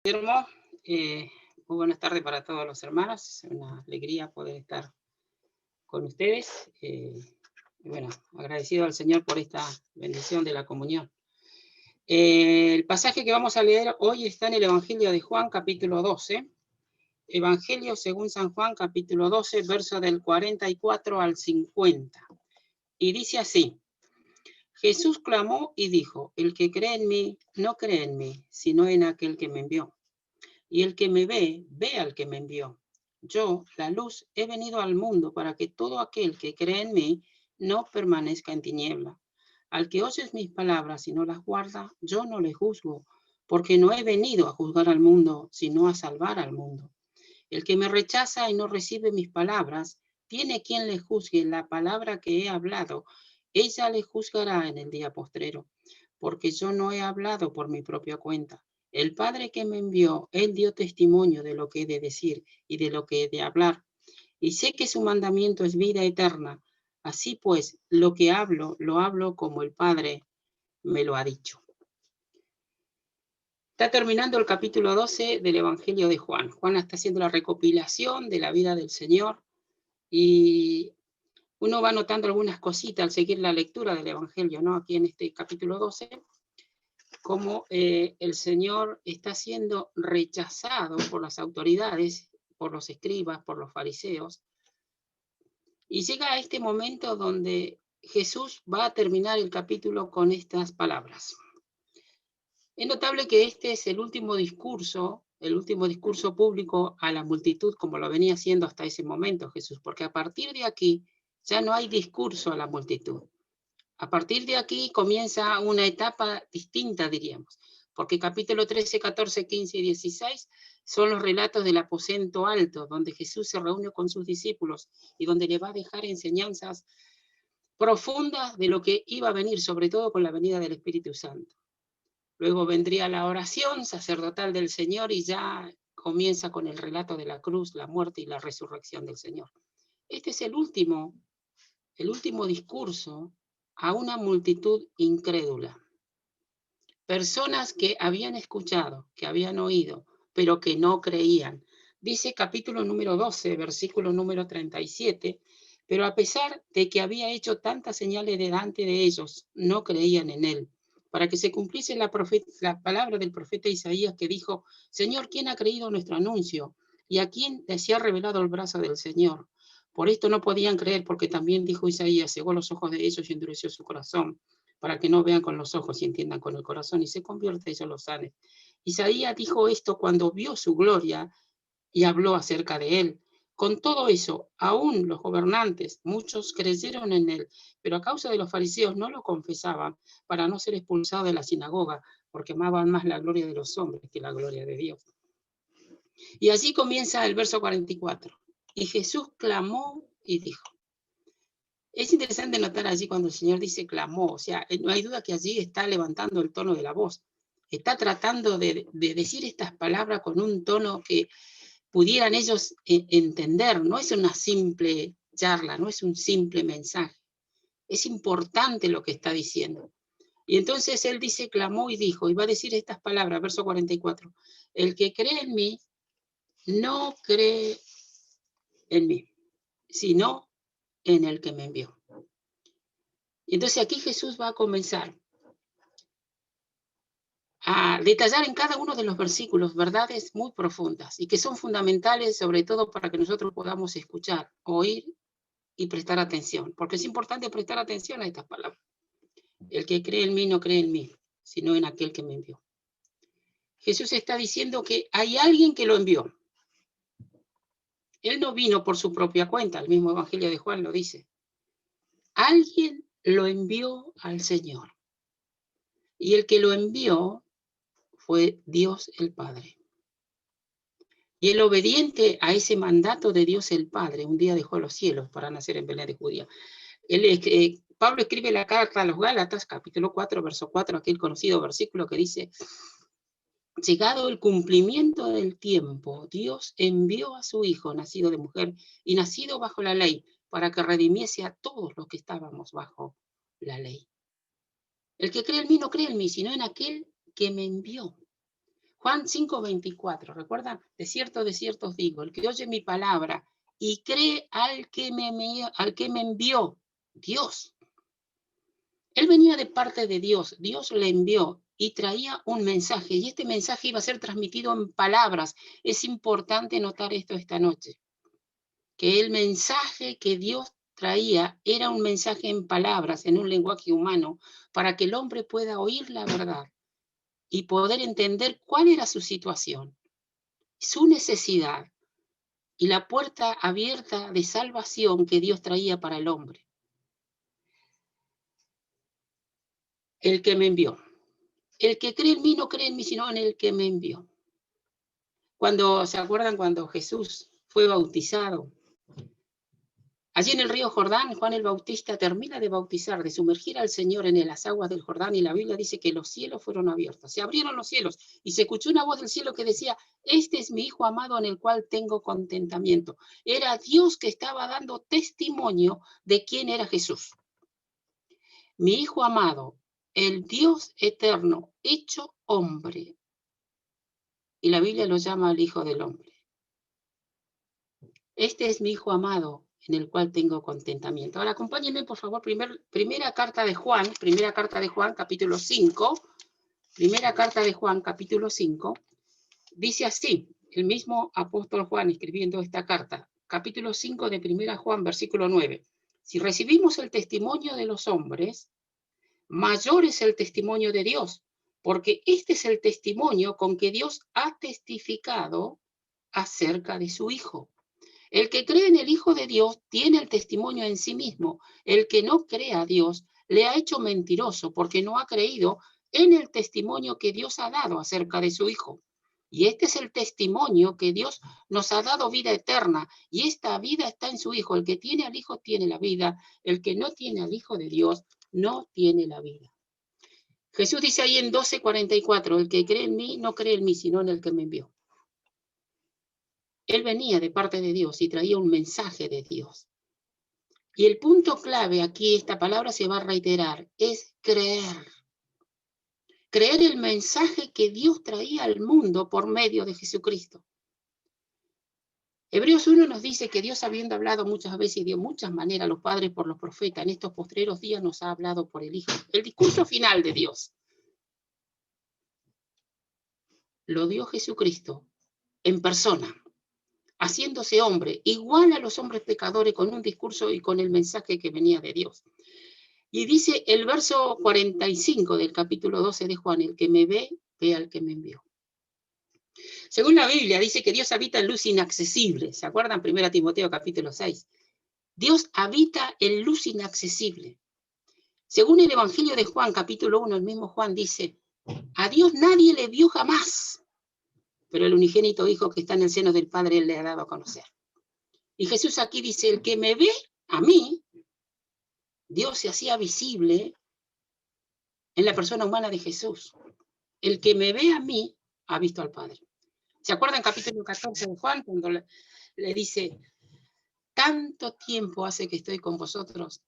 Guillermo, muy buenas tardes para todos los hermanos, es una alegría poder estar con ustedes. Bueno, agradecido al Señor por esta bendición de la comunión. El pasaje que vamos a leer hoy está en el Evangelio de Juan, capítulo 12. Evangelio según San Juan, capítulo 12, verso del 44 al 50. Y dice así: Jesús clamó y dijo: el que cree en mí, no cree en mí, sino en aquel que me envió. Y el que me ve, ve al que me envió. Yo, la luz, he venido al mundo para que todo aquel que cree en mí no permanezca en tiniebla. Al que oye mis palabras y no las guarda, yo no le juzgo, porque no he venido a juzgar al mundo, sino a salvar al mundo. El que me rechaza y no recibe mis palabras, tiene quien le juzgue. La palabra que he hablado, ella le juzgará en el día postrero, porque yo no he hablado por mi propia cuenta. El Padre que me envió, él dio testimonio de lo que he de decir y de lo que he de hablar. Y sé que su mandamiento es vida eterna. Así pues, lo que hablo, lo hablo como el Padre me lo ha dicho. Está terminando el capítulo 12 del Evangelio de Juan. Juan está haciendo la recopilación de la vida del Señor y uno va notando algunas cositas al seguir la lectura del Evangelio, ¿no? Aquí en este capítulo 12, cómo el Señor está siendo rechazado por las autoridades, por los escribas, por los fariseos, y llega a este momento donde Jesús va a terminar el capítulo con estas palabras. Es notable que este es el último discurso público a la multitud, como lo venía haciendo hasta ese momento Jesús, porque a partir de aquí ya no hay discurso a la multitud. A partir de aquí comienza una etapa distinta, diríamos, porque capítulo 13, 14, 15 y 16 son los relatos del aposento alto, donde Jesús se reúne con sus discípulos y donde le va a dejar enseñanzas profundas de lo que iba a venir, sobre todo con la venida del Espíritu Santo. Luego vendría la oración sacerdotal del Señor y ya comienza con el relato de la cruz, la muerte y la resurrección del Señor. Este es el último discurso a una multitud incrédula. Personas que habían escuchado, que habían oído, pero que no creían. Dice capítulo número 12, versículo número 37, pero a pesar de que había hecho tantas señales delante de ellos, no creían en él. Para que se cumpliese la palabra del profeta Isaías que dijo: Señor, ¿quién ha creído nuestro anuncio? ¿Y a quién se ha revelado el brazo del Señor? Por esto no podían creer, porque también dijo Isaías: cegó los ojos de ellos y endureció su corazón, para que no vean con los ojos y entiendan con el corazón y se convierta y ellos lo sanen. Isaías dijo esto cuando vio su gloria y habló acerca de él. Con todo eso, aún los gobernantes, muchos creyeron en él, pero a causa de los fariseos no lo confesaban para no ser expulsados de la sinagoga, porque amaban más la gloria de los hombres que la gloria de Dios. Y así comienza el verso 44. Y Jesús clamó y dijo. Es interesante notar allí cuando el Señor dice clamó, o sea, no hay duda que allí está levantando el tono de la voz. Está tratando de decir estas palabras con un tono que pudieran ellos entender. No es una simple charla, no es un simple mensaje. Es importante lo que está diciendo. Y entonces él dice, clamó y dijo, y va a decir estas palabras, verso 44. El que cree en mí, no cree en mí, sino en el que me envió. Y entonces aquí Jesús va a comenzar a detallar en cada uno de los versículos verdades muy profundas y que son fundamentales, sobre todo para que nosotros podamos escuchar, oír y prestar atención, porque es importante prestar atención a estas palabras. El que cree en mí no cree en mí, sino en aquel que me envió. Jesús está diciendo que hay alguien que lo envió. Él no vino por su propia cuenta, el mismo Evangelio de Juan lo dice. Alguien lo envió al Señor. Y el que lo envió fue Dios el Padre. Y el obediente a ese mandato de Dios el Padre, un día dejó los cielos para nacer en Belén de Judía. Pablo escribe la carta a los Gálatas, capítulo 4, verso 4, aquel conocido versículo que dice: llegado el cumplimiento del tiempo, Dios envió a su Hijo, nacido de mujer y nacido bajo la ley, para que redimiese a todos los que estábamos bajo la ley. El que cree en mí no cree en mí, sino en aquel que me envió. Juan 5:24, ¿recuerdan? De cierto os digo, el que oye mi palabra y cree al que me envió, Dios. Él venía de parte de Dios, Dios le envió y traía un mensaje, y este mensaje iba a ser transmitido en palabras. Es importante notar esto esta noche, que el mensaje que Dios traía era un mensaje en palabras, en un lenguaje humano, para que el hombre pueda oír la verdad y poder entender cuál era su situación, su necesidad y la puerta abierta de salvación que Dios traía para el hombre. El que me envió. El que cree en mí no cree en mí, sino en el que me envió. ¿Se acuerdan cuando Jesús fue bautizado? Allí en el río Jordán, Juan el Bautista termina de bautizar, de sumergir al Señor en las aguas del Jordán, y la Biblia dice que los cielos fueron abiertos. Se abrieron los cielos y se escuchó una voz del cielo que decía: este es mi Hijo amado en el cual tengo contentamiento. Era Dios que estaba dando testimonio de quién era Jesús. Mi Hijo amado, el Dios eterno, hecho hombre. Y la Biblia lo llama el Hijo del Hombre. Este es mi Hijo amado, en el cual tengo contentamiento. Ahora acompáñenme, por favor, primera carta de Juan, capítulo 5. Primera carta de Juan, capítulo 5. Dice así, el mismo apóstol Juan escribiendo esta carta, capítulo 5 de primera Juan, versículo 9. Si recibimos el testimonio de los hombres, mayor es el testimonio de Dios, porque este es el testimonio con que Dios ha testificado acerca de su Hijo. El que cree en el Hijo de Dios tiene el testimonio en sí mismo. El que no cree a Dios le ha hecho mentiroso, porque no ha creído en el testimonio que Dios ha dado acerca de su Hijo. Y este es el testimonio que Dios nos ha dado, vida eterna, y esta vida está en su Hijo. El que tiene al Hijo tiene la vida, el que no tiene al Hijo de Dios no tiene la vida. Jesús dice ahí en 12:44, el que cree en mí no cree en mí, sino en el que me envió. Él venía de parte de Dios y traía un mensaje de Dios. Y el punto clave aquí, esta palabra se va a reiterar, es creer. Creer el mensaje que Dios traía al mundo por medio de Jesucristo. Hebreos 1 nos dice que Dios, habiendo hablado muchas veces y de muchas maneras a los padres por los profetas, en estos postreros días nos ha hablado por el Hijo. El discurso final de Dios lo dio Jesucristo en persona, haciéndose hombre, igual a los hombres pecadores, con un discurso y con el mensaje que venía de Dios. Y dice el verso 45 del capítulo 12 de Juan, el que me ve, ve al que me envió. Según la Biblia, dice que Dios habita en luz inaccesible. ¿Se acuerdan? 1 Timoteo capítulo 6. Dios habita en luz inaccesible. Según el Evangelio de Juan, capítulo 1, el mismo Juan dice: a Dios nadie le vio jamás, pero el unigénito Hijo que está en el seno del Padre, Él le ha dado a conocer. Y Jesús aquí dice: el que me ve a mí, Dios se hacía visible en la persona humana de Jesús. El que me ve a mí, ha visto al Padre. ¿Se acuerdan capítulo 14 de Juan, cuando le dice: tanto tiempo hace que estoy con vosotros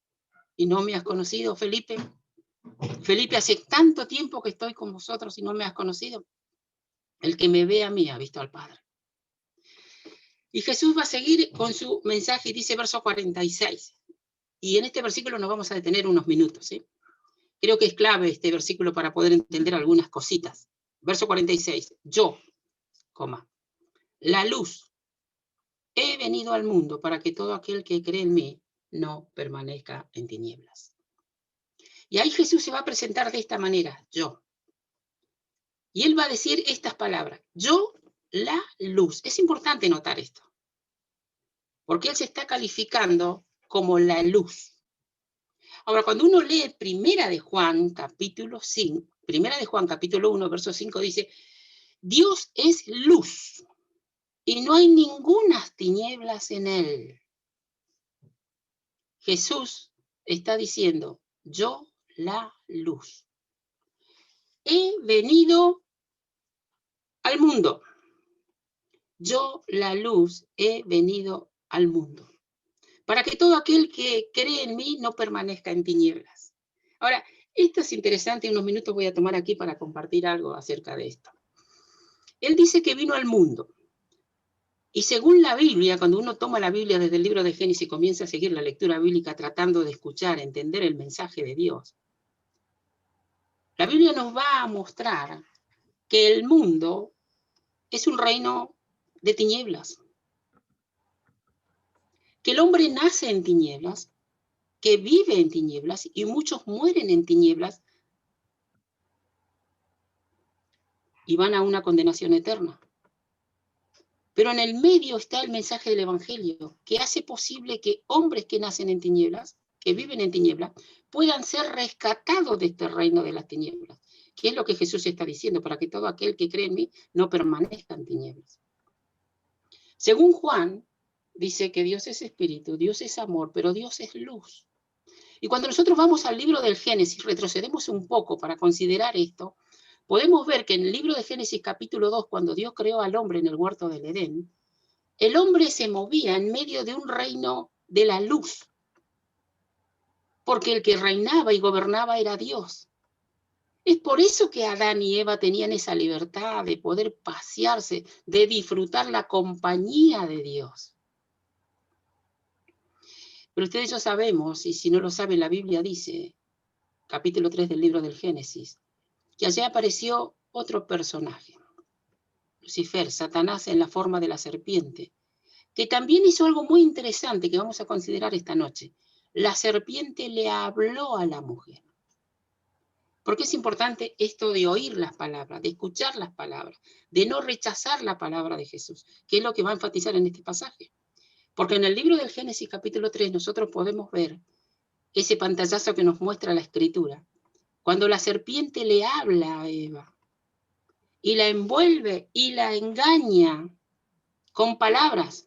y no me has conocido, Felipe? Felipe, hace tanto tiempo que estoy con vosotros y no me has conocido. El que me ve a mí ha visto al Padre. Y Jesús va a seguir con su mensaje y dice verso 46. Y en este versículo nos vamos a detener unos minutos, ¿sí? Creo que es clave este versículo para poder entender algunas cositas. Verso 46. Yo, la luz, he venido al mundo para que todo aquel que cree en mí no permanezca en tinieblas. Y ahí Jesús se va a presentar de esta manera: yo. Y él va a decir estas palabras: yo, la luz. Es importante notar esto, porque él se está calificando como la luz. Ahora, cuando uno lee Primera de Juan, capítulo 1, verso 5, dice: Dios es luz y no hay ninguna tinieblas en él. Jesús está diciendo: yo, la luz, he venido al mundo. Yo, la luz, he venido al mundo, para que todo aquel que cree en mí no permanezca en tinieblas. Ahora, esto es interesante, unos minutos voy a tomar aquí para compartir algo acerca de esto. Él dice que vino al mundo. Y según la Biblia, cuando uno toma la Biblia desde el libro de Génesis y comienza a seguir la lectura bíblica tratando de escuchar, entender el mensaje de Dios, la Biblia nos va a mostrar que el mundo es un reino de tinieblas, que el hombre nace en tinieblas, que vive en tinieblas y muchos mueren en tinieblas y van a una condenación eterna. Pero en el medio está el mensaje del Evangelio, que hace posible que hombres que nacen en tinieblas, que viven en tinieblas, puedan ser rescatados de este reino de las tinieblas, que es lo que Jesús está diciendo, para que todo aquel que cree en mí no permanezca en tinieblas. Según Juan, dice que Dios es espíritu, Dios es amor, pero Dios es luz. Y cuando nosotros vamos al libro del Génesis, retrocedemos un poco para considerar esto, podemos ver que en el libro de Génesis capítulo 2, cuando Dios creó al hombre en el huerto del Edén, el hombre se movía en medio de un reino de la luz, porque el que reinaba y gobernaba era Dios. Es por eso que Adán y Eva tenían esa libertad de poder pasearse, de disfrutar la compañía de Dios. Pero ustedes ya sabemos, y si no lo saben, la Biblia dice, capítulo 3 del libro del Génesis, que allí apareció otro personaje, Lucifer, Satanás en la forma de la serpiente, que también hizo algo muy interesante que vamos a considerar esta noche. La serpiente le habló a la mujer. Porque es importante esto de oír las palabras, de escuchar las palabras, de no rechazar la palabra de Jesús, que es lo que va a enfatizar en este pasaje. Porque en el libro del Génesis capítulo 3 nosotros podemos ver ese pantallazo que nos muestra la Escritura. Cuando la serpiente le habla a Eva y la envuelve y la engaña con palabras.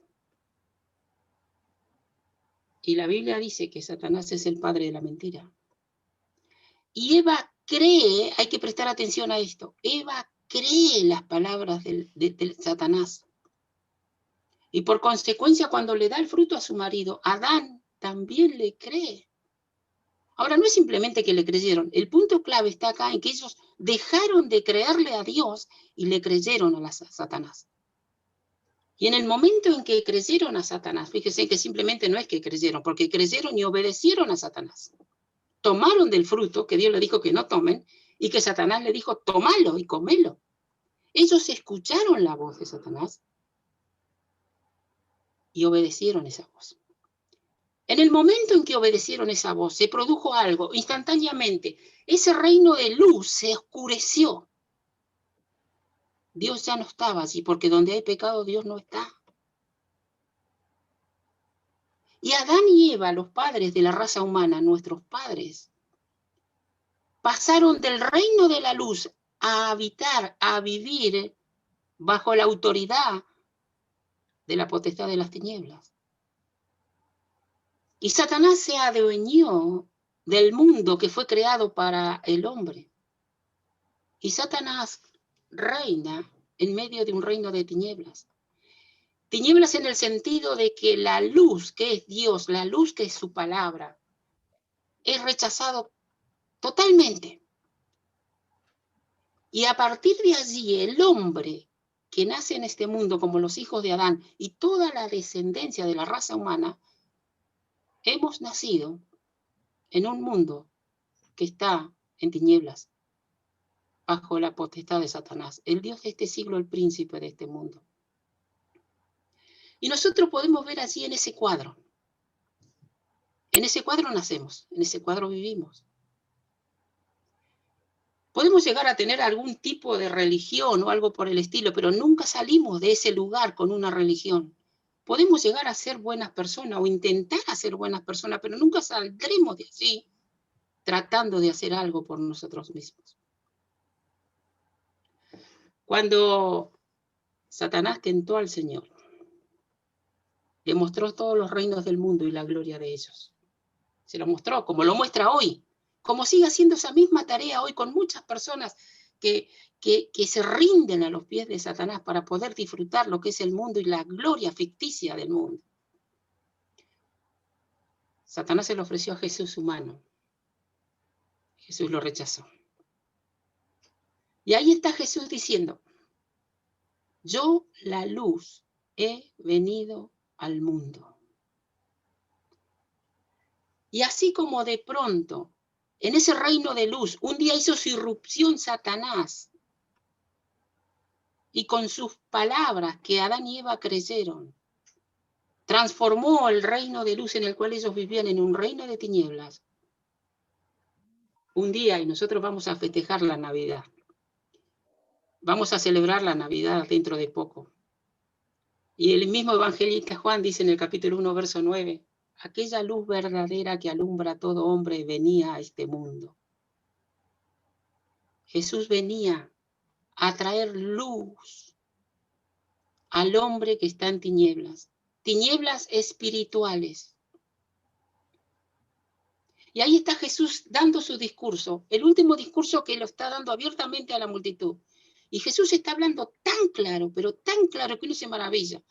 Y la Biblia dice que Satanás es el padre de la mentira. Y Eva cree, hay que prestar atención a esto, Eva cree las palabras de Satanás. Y por consecuencia, cuando le da el fruto a su marido, Adán también le cree. Ahora, no es simplemente que le creyeron, el punto clave está acá en que ellos dejaron de creerle a Dios y le creyeron a Satanás. Y en el momento en que creyeron a Satanás, fíjese que simplemente no es que creyeron, porque creyeron y obedecieron a Satanás. Tomaron del fruto que Dios le dijo que no tomen y que Satanás le dijo, tómalo y comelo. Ellos escucharon la voz de Satanás y obedecieron esa voz. En el momento en que obedecieron esa voz, se produjo algo, instantáneamente. Ese reino de luz se oscureció. Dios ya no estaba allí, porque donde hay pecado, Dios no está. Y Adán y Eva, los padres de la raza humana, nuestros padres, pasaron del reino de la luz a habitar, a vivir bajo la autoridad de la potestad de las tinieblas. Y Satanás se adueñó del mundo que fue creado para el hombre. Y Satanás reina en medio de un reino de tinieblas. Tinieblas en el sentido de que la luz que es Dios, la luz que es su palabra, es rechazado totalmente. Y a partir de allí el hombre que nace en este mundo como los hijos de Adán y toda la descendencia de la raza humana, hemos nacido en un mundo que está en tinieblas, bajo la potestad de Satanás, el Dios de este siglo, el príncipe de este mundo. Y nosotros podemos ver allí en ese cuadro nacemos, en ese cuadro vivimos. Podemos llegar a tener algún tipo de religión o algo por el estilo, pero nunca salimos de ese lugar con una religión. Podemos llegar a ser buenas personas o intentar hacer buenas personas, pero nunca saldremos de allí tratando de hacer algo por nosotros mismos. Cuando Satanás tentó al Señor, le mostró todos los reinos del mundo y la gloria de ellos. Se lo mostró, como lo muestra hoy, como sigue haciendo esa misma tarea hoy con muchas personas que se rinden a los pies de Satanás para poder disfrutar lo que es el mundo y la gloria ficticia del mundo. Satanás se lo ofreció a Jesús humano. Jesús lo rechazó. Y ahí está Jesús diciendo, Yo, la luz, he venido al mundo. Y así como de pronto, en ese reino de luz, un día hizo su irrupción Satanás, y con sus palabras que Adán y Eva creyeron, transformó el reino de luz en el cual ellos vivían en un reino de tinieblas. Un día, y nosotros vamos a festejar la Navidad. Vamos a celebrar la Navidad dentro de poco. Y el mismo evangelista Juan dice en el capítulo 1, verso 9, aquella luz verdadera que alumbra a todo hombre venía a este mundo. Jesús venía a traer luz al hombre que está en tinieblas espirituales. Y ahí está Jesús dando su discurso, el último discurso que lo está dando abiertamente a la multitud. Y Jesús está hablando tan claro, pero tan claro que uno se maravilla.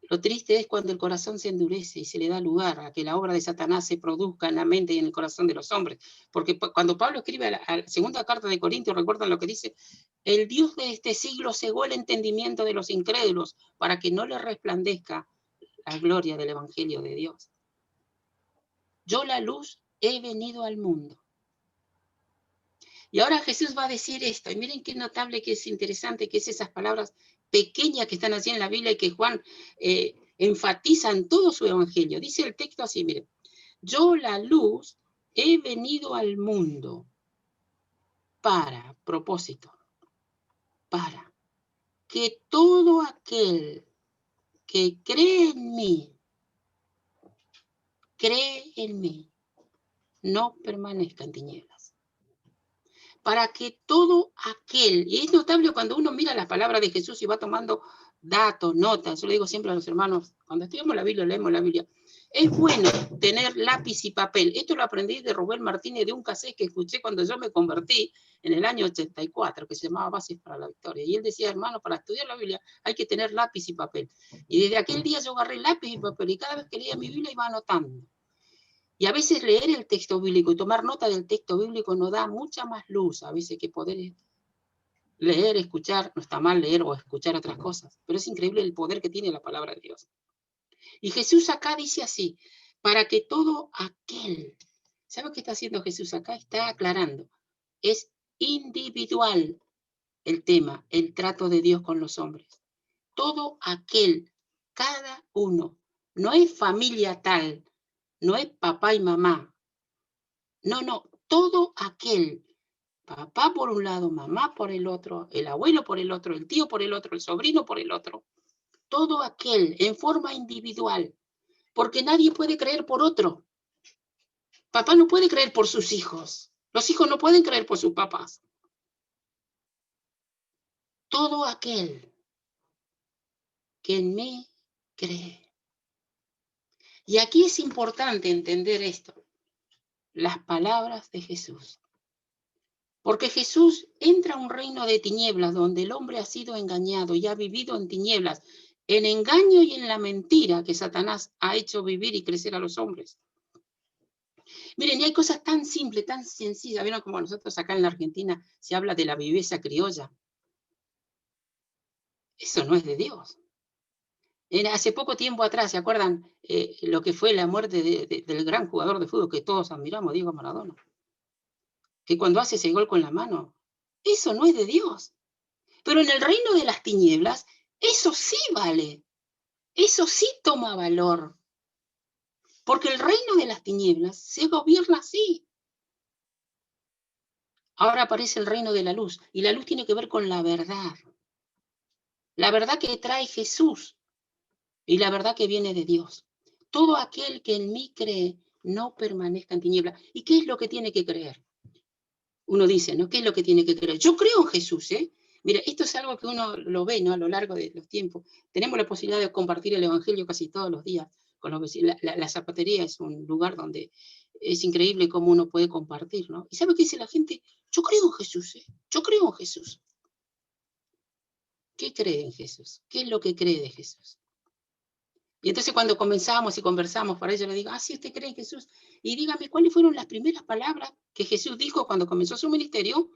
Lo triste es cuando el corazón se endurece y se le da lugar a que la obra de Satanás se produzca en la mente y en el corazón de los hombres. Porque cuando Pablo escribe a la segunda carta de Corintios, recuerdan lo que dice, el Dios de este siglo cegó el entendimiento de los incrédulos para que no les resplandezca la gloria del Evangelio de Dios. Yo, la luz, he venido al mundo. Y ahora Jesús va a decir esto, y miren qué notable, que es interesante, que es esas palabras pequeñas que están así en la Biblia y que Juan enfatiza en todo su evangelio. Dice el texto así, miren, yo, la luz, he venido al mundo para, propósito, para que todo aquel que cree en mí, no permanezca en tinieblas. Para que todo aquel, y es notable cuando uno mira las palabras de Jesús y va tomando datos, notas, yo le digo siempre a los hermanos, cuando estudiamos la Biblia, leemos la Biblia, es bueno tener lápiz y papel. Esto lo aprendí de Rubén Martínez de un cassette que escuché cuando yo me convertí en el año 84, que se llamaba Bases para la Victoria. Y él decía, hermano, para estudiar la Biblia hay que tener lápiz y papel. Y desde aquel día yo agarré lápiz y papel y cada vez que leía mi Biblia iba anotando. Y a veces leer el texto bíblico y tomar nota del texto bíblico nos da mucha más luz a veces que poder leer, escuchar. No está mal leer o escuchar otras cosas, pero es increíble el poder que tiene la palabra de Dios. Y Jesús acá dice así, para que todo aquel, ¿sabe qué está haciendo Jesús acá? Está aclarando, es individual el tema, el trato de Dios con los hombres. Todo aquel, cada uno, no es familia tal, no es papá y mamá. No, todo aquel, papá por un lado, mamá por el otro, el abuelo por el otro, el tío por el otro, el sobrino por el otro, todo aquel en forma individual, porque nadie puede creer por otro. Papá no puede creer por sus hijos, los hijos no pueden creer por sus papás. Todo aquel que en mí cree. Y aquí es importante entender esto, las palabras de Jesús. Porque Jesús entra a un reino de tinieblas donde el hombre ha sido engañado y ha vivido en tinieblas, en engaño y en la mentira que Satanás ha hecho vivir y crecer a los hombres. Miren, y hay cosas tan simples, tan sencillas. ¿Vieron como nosotros acá en la Argentina se habla de la viveza criolla? Eso no es de Dios. Hace poco tiempo atrás, ¿se acuerdan lo que fue la muerte del gran jugador de fútbol que todos admiramos, Diego Maradona? Que cuando hace ese gol con la mano, eso no es de Dios. Pero en el reino de las tinieblas, eso sí vale. Eso sí toma valor. Porque el reino de las tinieblas se gobierna así. Ahora aparece el reino de la luz. Y la luz tiene que ver con la verdad. La verdad que trae Jesús. Y la verdad que viene de Dios. Todo aquel que en mí cree no permanezca en tinieblas. ¿Y qué es lo que tiene que creer? Uno dice, ¿no? ¿Qué es lo que tiene que creer? Yo creo en Jesús, ¿eh? Mira, esto es algo que uno lo ve, ¿no? A lo largo de los tiempos. Tenemos la posibilidad de compartir el evangelio casi todos los días con los vecinos. La zapatería es un lugar donde es increíble cómo uno puede compartir, ¿no? ¿Y sabe qué dice la gente? Yo creo en Jesús, ¿eh? Yo creo en Jesús. ¿Qué cree en Jesús? ¿Qué es lo que cree de Jesús? Y entonces cuando comenzamos y conversamos, para ello le digo, sí, usted cree en Jesús. Y dígame, ¿cuáles fueron las primeras palabras que Jesús dijo cuando comenzó su ministerio?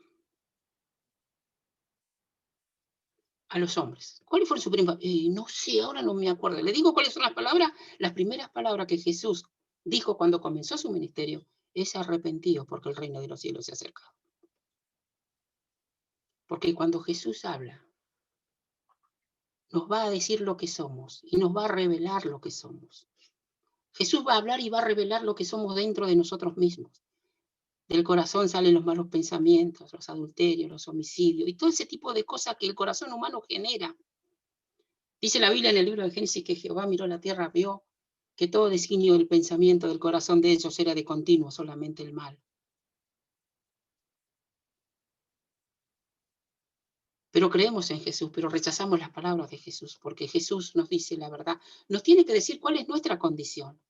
a los hombres. ¿Cuáles fueron sus primeras? No sé, ahora no me acuerdo. Le digo cuáles son las palabras. Las primeras palabras que Jesús dijo cuando comenzó su ministerio es arrepentido porque el reino de los cielos se ha acercado. Porque cuando Jesús habla, nos va a decir lo que somos y nos va a revelar lo que somos. Jesús va a hablar y va a revelar lo que somos dentro de nosotros mismos. Del corazón salen los malos pensamientos, los adulterios, los homicidios y todo ese tipo de cosas que el corazón humano genera. Dice la Biblia en el libro de Génesis que Jehová miró la tierra, vio que todo designio del pensamiento del corazón de ellos era de continuo, solamente el mal. Pero creemos en Jesús, pero rechazamos las palabras de Jesús, porque Jesús nos dice la verdad. Nos tiene que decir cuál es nuestra condición.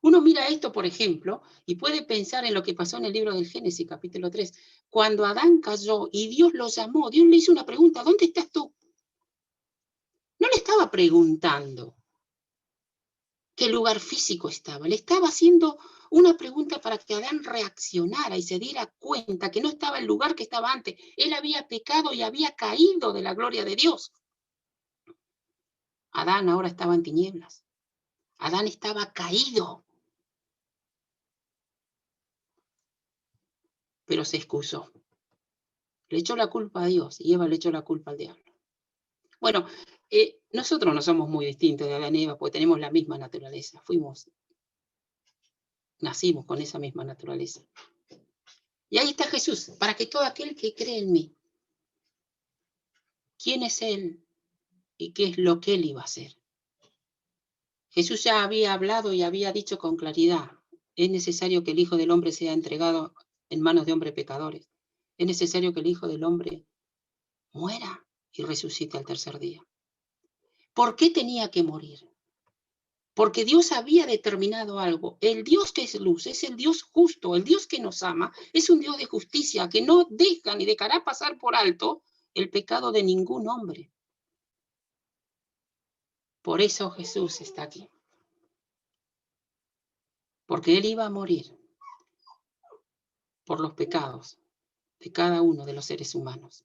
Uno mira esto, por ejemplo, y puede pensar en lo que pasó en el libro del Génesis, capítulo 3. Cuando Adán cayó y Dios lo llamó, Dios le hizo una pregunta: ¿dónde estás tú? No le estaba preguntando qué lugar físico estaba, le estaba haciendo una pregunta para que Adán reaccionara y se diera cuenta que no estaba en el lugar que estaba antes. Él había pecado y había caído de la gloria de Dios. Adán ahora estaba en tinieblas. Adán estaba caído. Pero se excusó. Le echó la culpa a Dios y Eva le echó la culpa al diablo. Bueno, nosotros no somos muy distintos de Adán y Eva porque tenemos la misma naturaleza. Nacimos con esa misma naturaleza. Y ahí está Jesús, para que todo aquel que cree en mí. ¿Quién es Él y qué es lo que Él iba a hacer? Jesús ya había hablado y había dicho con claridad: es necesario que el Hijo del Hombre sea entregado en manos de hombres pecadores. Es necesario que el Hijo del Hombre muera y resucite al tercer día. ¿Por qué tenía que morir? Porque Dios había determinado algo. El Dios que es luz es el Dios justo, el Dios que nos ama, es un Dios de justicia que no deja ni dejará pasar por alto el pecado de ningún hombre. Por eso Jesús está aquí. Porque Él iba a morir por los pecados de cada uno de los seres humanos.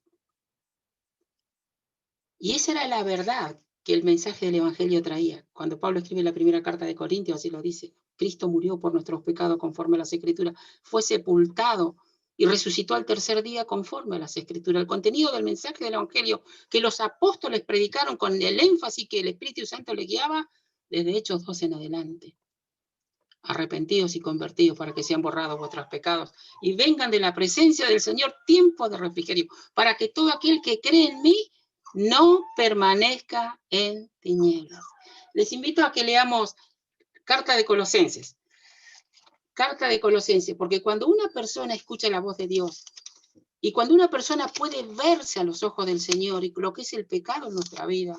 Y esa era la verdad que el mensaje del Evangelio traía. Cuando Pablo escribe la primera carta de Corintios, así lo dice: Cristo murió por nuestros pecados conforme a las Escrituras, fue sepultado y resucitó al tercer día conforme a las Escrituras. El contenido del mensaje del Evangelio que los apóstoles predicaron con el énfasis que el Espíritu Santo les guiaba, desde Hechos 2 en adelante. Arrepentidos y convertidos para que sean borrados vuestros pecados y vengan de la presencia del Señor tiempo de refrigerio, para que todo aquel que cree en mí no permanezca en tinieblas. Les invito a que leamos Carta de Colosenses. Carta de Colosenses, porque cuando una persona escucha la voz de Dios y cuando una persona puede verse a los ojos del Señor y lo que es el pecado en nuestra vida,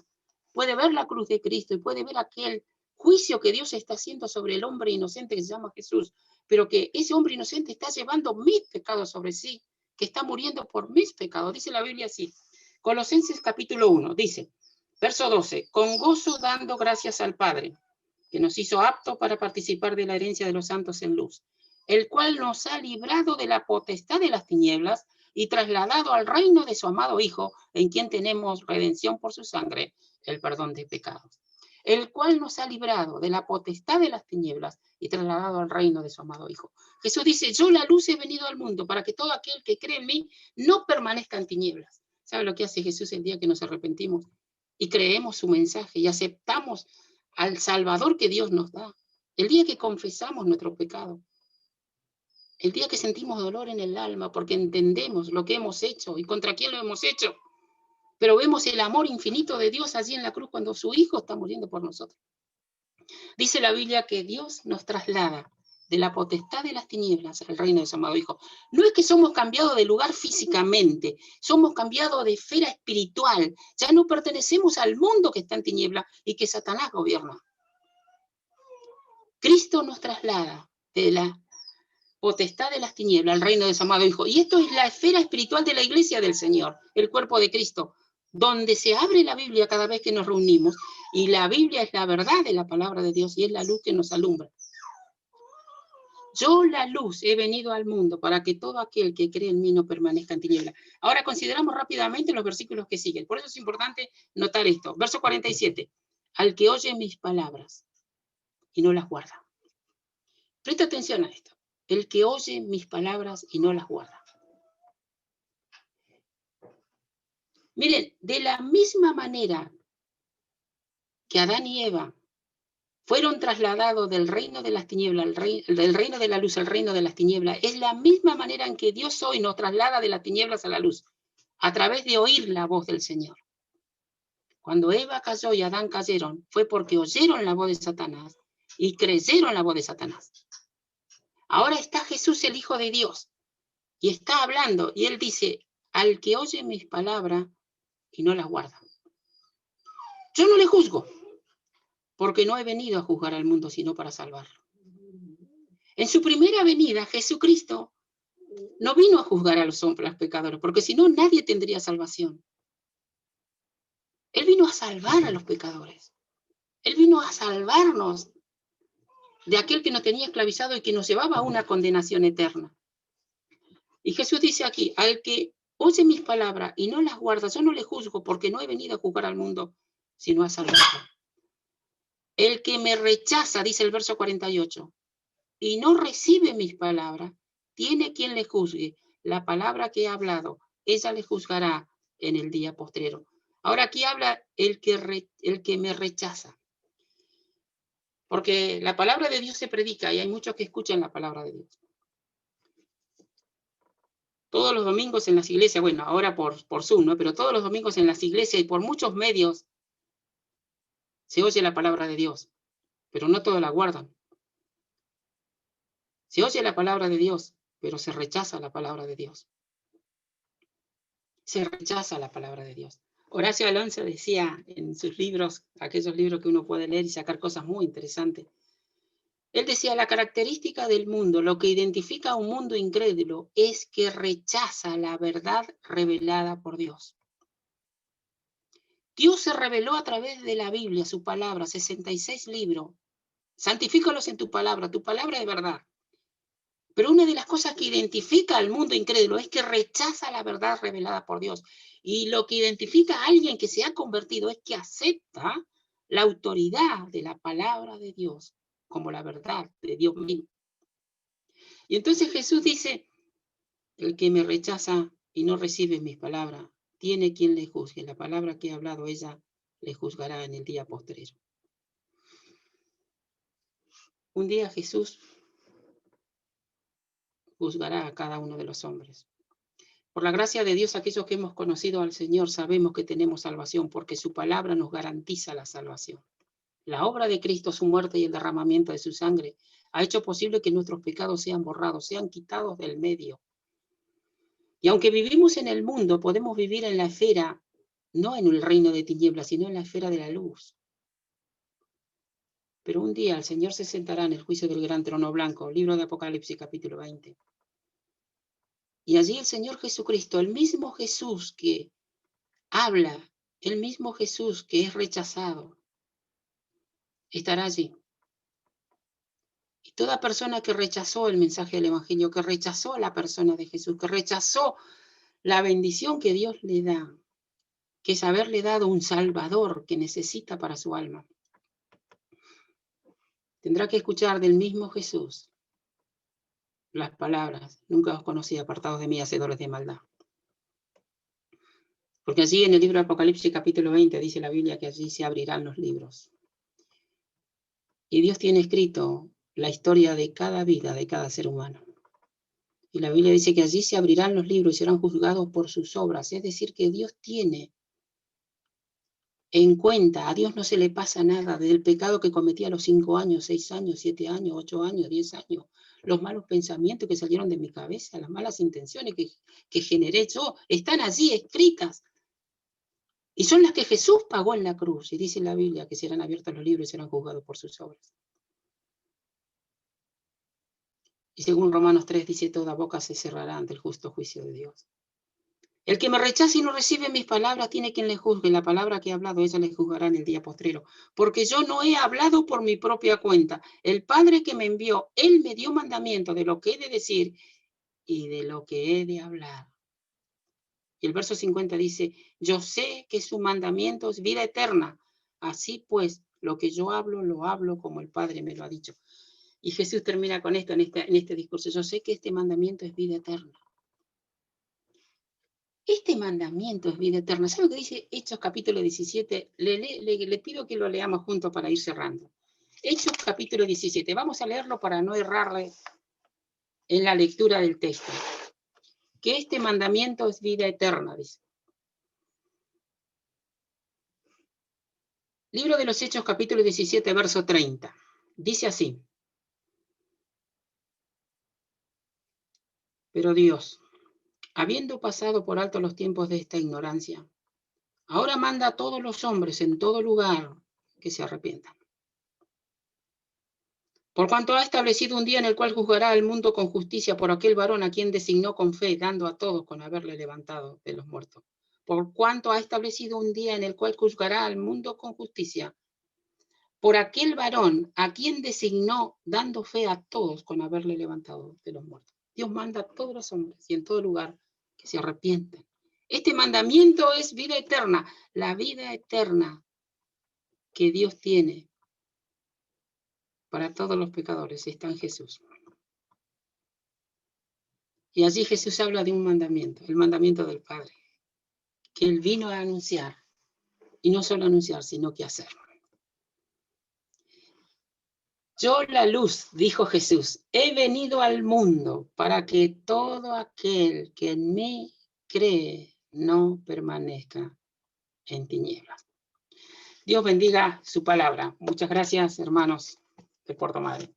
puede ver la cruz de Cristo y puede ver aquel juicio que Dios está haciendo sobre el hombre inocente que se llama Jesús, pero que ese hombre inocente está llevando mis pecados sobre sí, que está muriendo por mis pecados. Dice la Biblia así, Colosenses capítulo 1, dice, verso 12, con gozo dando gracias al Padre, que nos hizo aptos para participar de la herencia de los santos en luz, el cual nos ha librado de la potestad de las tinieblas y trasladado al reino de su amado Hijo, en quien tenemos redención por su sangre, el perdón de pecados. El cual nos ha librado de la potestad de las tinieblas y trasladado al reino de su amado Hijo. Jesús dice, yo la luz he venido al mundo para que todo aquel que cree en mí no permanezca en tinieblas. ¿Sabe lo que hace Jesús el día que nos arrepentimos y creemos su mensaje y aceptamos al Salvador que Dios nos da? El día que confesamos nuestro pecado, el día que sentimos dolor en el alma porque entendemos lo que hemos hecho y contra quién lo hemos hecho, pero vemos el amor infinito de Dios allí en la cruz cuando su Hijo está muriendo por nosotros. Dice la Biblia que Dios nos traslada de la potestad de las tinieblas al reino de su amado Hijo. No es que somos cambiados de lugar físicamente, somos cambiados de esfera espiritual. Ya no pertenecemos al mundo que está en tinieblas y que Satanás gobierna. Cristo nos traslada de la potestad de las tinieblas al reino de su amado Hijo. Y esto es la esfera espiritual de la iglesia del Señor, el cuerpo de Cristo, donde se abre la Biblia cada vez que nos reunimos, y la Biblia es la verdad de la palabra de Dios y es la luz que nos alumbra. Yo la luz he venido al mundo para que todo aquel que cree en mí no permanezca en tiniebla. Ahora consideramos rápidamente los versículos que siguen. Por eso es importante notar esto. Verso 47. Al que oye mis palabras y no las guarda. Presta atención a esto. El que oye mis palabras y no las guarda. Miren, de la misma manera que Adán y Eva fueron trasladados del reino de las tinieblas, del reino de la luz al reino de las tinieblas, es la misma manera en que Dios hoy nos traslada de las tinieblas a la luz, a través de oír la voz del Señor. Cuando Eva cayó y Adán cayeron, fue porque oyeron la voz de Satanás y creyeron la voz de Satanás. Ahora está Jesús, el Hijo de Dios, y está hablando, y él dice, al que oye mis palabras y no las guarda. Yo no le juzgo, porque no he venido a juzgar al mundo, sino para salvarlo. En su primera venida, Jesucristo no vino a juzgar a los hombres pecadores, porque si no, nadie tendría salvación. Él vino a salvar a los pecadores. Él vino a salvarnos de aquel que nos tenía esclavizado y que nos llevaba a una condenación eterna. Y Jesús dice aquí, al que oye mis palabras y no las guarda, yo no le juzgo, porque no he venido a juzgar al mundo, sino a salvarlo. El que me rechaza, dice el verso 48, y no recibe mis palabras, tiene quien le juzgue. La palabra que he hablado, ella le juzgará en el día postrero. Ahora aquí habla el que me rechaza. Porque la palabra de Dios se predica y hay muchos que escuchan la palabra de Dios. Todos los domingos en las iglesias, bueno, ahora por Zoom, ¿no? Pero todos los domingos en las iglesias y por muchos medios se oye la palabra de Dios, pero no todos la guardan. Se oye la palabra de Dios, pero se rechaza la palabra de Dios. Se rechaza la palabra de Dios. Horacio Alonso decía en sus libros, aquellos libros que uno puede leer y sacar cosas muy interesantes, él decía, la característica del mundo, lo que identifica a un mundo incrédulo, es que rechaza la verdad revelada por Dios. Dios se reveló a través de la Biblia, su palabra, 66 libros. Santifícalos en tu palabra es verdad. Pero una de las cosas que identifica al mundo incrédulo es que rechaza la verdad revelada por Dios. Y lo que identifica a alguien que se ha convertido es que acepta la autoridad de la palabra de Dios como la verdad de Dios mismo. Y entonces Jesús dice, el que me rechaza y no recibe mis palabras, tiene quien le juzgue. La palabra que he hablado, ella le juzgará en el día postrero. Un día Jesús juzgará a cada uno de los hombres. Por la gracia de Dios, aquellos que hemos conocido al Señor sabemos que tenemos salvación, porque su palabra nos garantiza la salvación. La obra de Cristo, su muerte y el derramamiento de su sangre, ha hecho posible que nuestros pecados sean borrados, sean quitados del medio. Y aunque vivimos en el mundo, podemos vivir en la esfera, no en el reino de tinieblas, sino en la esfera de la luz. Pero un día el Señor se sentará en el juicio del gran trono blanco, libro de Apocalipsis, capítulo 20. Y allí el Señor Jesucristo, el mismo Jesús que habla, el mismo Jesús que es rechazado, estará allí. Y toda persona que rechazó el mensaje del Evangelio, que rechazó la persona de Jesús, que rechazó la bendición que Dios le da, que es haberle dado un Salvador que necesita para su alma, tendrá que escuchar del mismo Jesús las palabras, nunca os conocí, apartados de mí, hacedores de maldad. Porque allí en el libro de Apocalipsis capítulo 20 dice la Biblia que allí se abrirán los libros. Y Dios tiene escrito la historia de cada vida, de cada ser humano. Y la Biblia dice que allí se abrirán los libros y serán juzgados por sus obras. Es decir, que Dios tiene en cuenta, a Dios no se le pasa nada del pecado que cometí a los 5 años, 6 años, 7 años, 8 años, 10 años, los malos pensamientos que salieron de mi cabeza, las malas intenciones que generé yo, están allí escritas. Y son las que Jesús pagó en la cruz. Y dice la Biblia que serán abiertos los libros y serán juzgados por sus obras. Y según Romanos 3 dice, toda boca se cerrará ante el justo juicio de Dios. El que me rechace y no recibe mis palabras tiene quien le juzgue. La palabra que he hablado, ella le juzgará en el día postrero. Porque yo no he hablado por mi propia cuenta. El Padre que me envió, Él me dio mandamiento de lo que he de decir y de lo que he de hablar. Y el verso 50 dice, yo sé que su mandamiento es vida eterna. Así pues, lo que yo hablo, lo hablo como el Padre me lo ha dicho. Y Jesús termina con esto en este discurso. Yo sé que este mandamiento es vida eterna. Este mandamiento es vida eterna. ¿Sabe lo que dice Hechos capítulo 17? Le pido que lo leamos juntos para ir cerrando. Hechos capítulo 17. Vamos a leerlo para no errarle en la lectura del texto. Que este mandamiento es vida eterna, dice. Libro de los Hechos capítulo 17, verso 30. Dice así. Pero Dios, habiendo pasado por alto los tiempos de esta ignorancia, ahora manda a todos los hombres en todo lugar que se arrepientan. Por cuanto ha establecido un día en el cual juzgará al mundo con justicia por aquel varón a quien designó con fe, dando a todos con haberle levantado de los muertos. Por cuanto ha establecido un día en el cual juzgará al mundo con justicia por aquel varón a quien designó, dando fe a todos con haberle levantado de los muertos. Dios manda a todos los hombres y en todo lugar que se arrepienten. Este mandamiento es vida eterna, la vida eterna que Dios tiene para todos los pecadores está en Jesús. Y allí Jesús habla de un mandamiento, el mandamiento del Padre, que Él vino a anunciar, y no solo anunciar, sino que hacerlo. Yo la luz, dijo Jesús, he venido al mundo para que todo aquel que en mí cree no permanezca en tinieblas. Dios bendiga su palabra. Muchas gracias, hermanos de Puerto Madre.